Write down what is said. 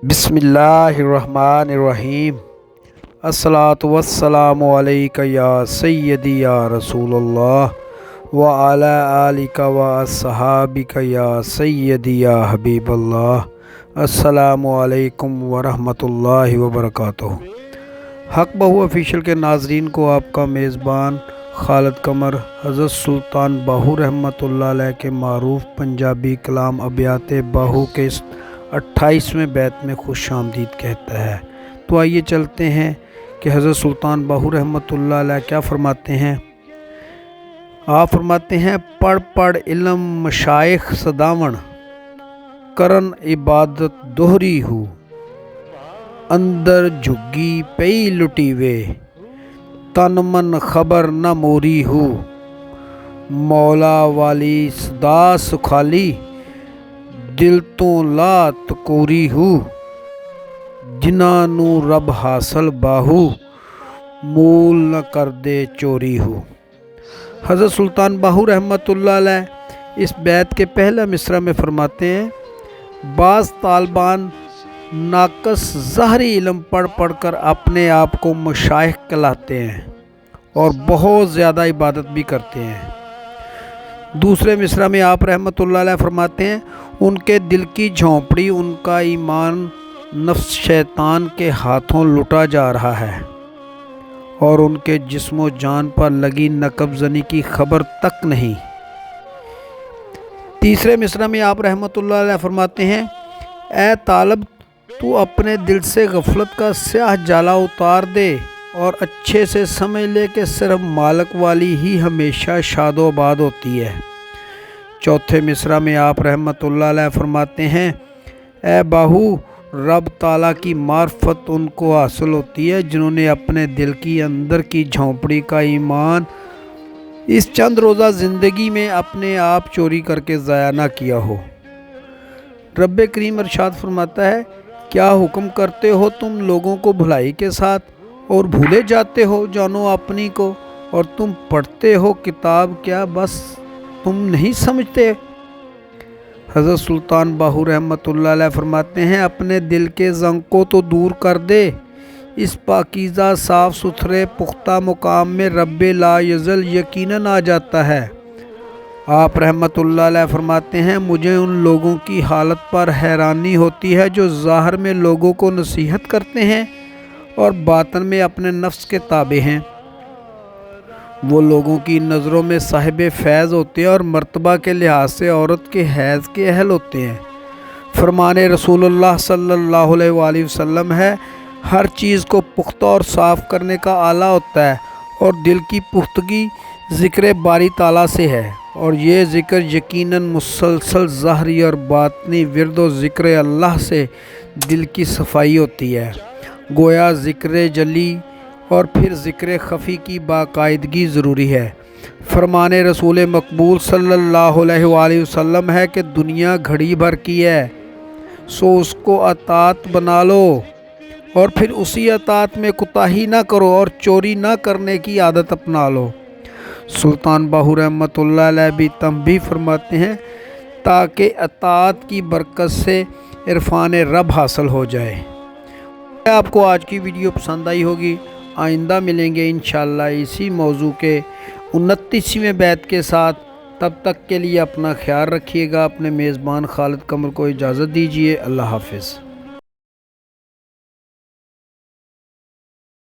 بسم اللہ الرحمن الرحیم۔ الصلاۃ والسلام علیک یا سیدی یا رسول اللہ وعلی آلک و اصحابک یا سیدی یا حبیب اللہ۔ السلام علیکم ورحمۃ اللہ وبرکاتہ۔ حق بہو آفیشیل کے ناظرین کو آپ کا میزبان خالد قمر حضرت سلطان باہو رحمۃ اللہ علیہ کے معروف پنجابی کلام ابیات باہو کے 28ویں بیت میں خوش آمدید کہتا ہے۔ تو آئیے چلتے ہیں کہ حضرت سلطان باہو رحمۃ اللہ علیہ کیا فرماتے ہیں۔ آپ فرماتے ہیں، پڑھ پڑھ علم مشائخ صداون، کرن عبادت دوہری ہو، اندر جھگی پئی لٹی وے، تن من خبر نہ موری ہو، مولا والی صدا سکھالی، دل تو لا تکوری ہو، جنہاں نو رب حاصل باہو، مول نہ کر دے چوری ہو۔ حضرت سلطان باہو رحمۃ اللہ علیہ اس بیت کے پہلا مصرع میں فرماتے ہیں، بعض طالبان ناقص ظاہری علم پڑھ پڑھ کر اپنے آپ کو مشائخ کہلاتے ہیں اور بہت زیادہ عبادت بھی کرتے ہیں۔ دوسرے مصرع میں آپ رحمۃ اللہ علیہ فرماتے ہیں، ان کے دل کی جھونپڑی، ان کا ایمان نفس شیطان کے ہاتھوں لٹا جا رہا ہے اور ان کے جسم و جان پر لگی نقب زنی کی خبر تک نہیں۔ تیسرے مصرع میں آپ رحمۃ اللہ علیہ فرماتے ہیں، اے طالب، تو اپنے دل سے غفلت کا سیاہ جالا اتار دے اور اچھے سے سمجھ لے کہ صرف مالک والی ہی ہمیشہ شاد و آباد ہوتی ہے۔ چوتھے مصرع میں آپ رحمۃ اللہ علیہ فرماتے ہیں، اے باہو، رب تعالیٰ کی معرفت ان کو حاصل ہوتی ہے جنہوں نے اپنے دل کی اندر کی جھونپڑی کا ایمان اس چند روزہ زندگی میں اپنے آپ چوری کر کے ضائع نہ کیا ہو۔ رب کریم ارشاد فرماتا ہے، کیا حکم کرتے ہو تم لوگوں کو بھلائی کے ساتھ اور بھولے جاتے ہو جانو اپنی کو، اور تم پڑھتے ہو کتاب، کیا بس تم نہیں سمجھتے؟ حضرت سلطان باہو رحمۃ اللہ علیہ فرماتے ہیں، اپنے دل کے زنگ کو تو دور کر دے، اس پاکیزہ صاف ستھرے پختہ مقام میں رب لا یزل یقیناً آ جاتا ہے۔ آپ رحمۃ اللہ علیہ فرماتے ہیں، مجھے ان لوگوں کی حالت پر حیرانی ہوتی ہے جو ظاہر میں لوگوں کو نصیحت کرتے ہیں اور باطن میں اپنے نفس کے تابع ہیں۔ وہ لوگوں کی نظروں میں صاحب فیض ہوتے ہیں اور مرتبہ کے لحاظ سے عورت کے حیض کے اہل ہوتے ہیں۔ فرمان رسول اللہ صلی اللہ علیہ وآلہ وسلم ہے، ہر چیز کو پختہ اور صاف کرنے کا آلہ ہوتا ہے اور دل کی پختگی ذکر باری تعالیٰ سے ہے، اور یہ ذکر یقیناً مسلسل ظاہری اور باطنی ورد و ذکر اللہ سے دل کی صفائی ہوتی ہے۔ گویا ذکر جلی اور پھر ذکر خفی کی باقاعدگی ضروری ہے۔ فرمان رسول مقبول صلی اللہ علیہ وآلہ وسلم ہے کہ دنیا گھڑی بھر کی ہے، سو اس کو اطاعت بنا لو اور پھر اسی اطاعت میں کوتاہی نہ کرو اور چوری نہ کرنے کی عادت اپنا لو۔ سلطان باہو رحمۃ اللہ علیہ بھی تنبیہ فرماتے ہیں، تاکہ اطاعت کی برکت سے عرفان رب حاصل ہو جائے۔ آپ کو آج کی ویڈیو پسند آئی ہوگی، آئندہ ملیں گے انشاءاللہ اسی موضوع کے 29ویں بیت کے ساتھ۔ تب تک کے لیے اپنا خیال رکھیے گا۔ اپنے میزبان خالد قمر کو اجازت دیجیے۔ اللہ حافظ۔